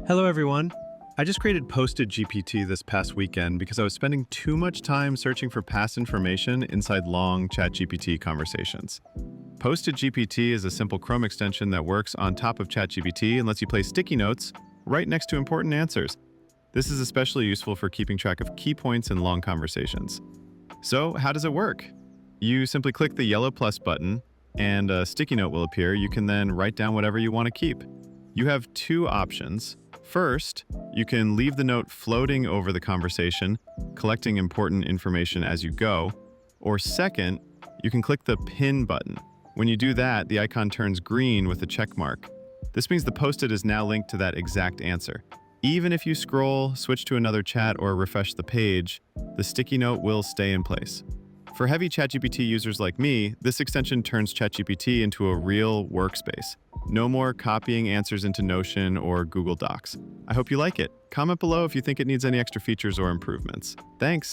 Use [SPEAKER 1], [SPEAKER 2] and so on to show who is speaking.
[SPEAKER 1] Hello, everyone. I just created PostitGPT this past weekend because I was spending too much time searching for past information inside long ChatGPT conversations. PostitGPT is a simple Chrome extension that works on top of ChatGPT and lets you place sticky notes right next to important answers. This is especially useful for keeping track of key points in long conversations. So, how does it work? You simply click the yellow plus button, and a sticky note will appear. You can then write down whatever you want to keep. You have two options. First, you can leave the note floating over the conversation, collecting important information as you go. Or second, you can click the pin button. When you do that, the icon turns green with a check mark. This means the Post-it is now linked to that exact answer. Even if you scroll, switch to another chat, or refresh the page, the sticky note will stay in place. For heavy ChatGPT users like me, this extension turns ChatGPT into a real workspace. No more copying answers into Notion or Google Docs. I hope you like it. Comment below if you think it needs any extra features or improvements. Thanks!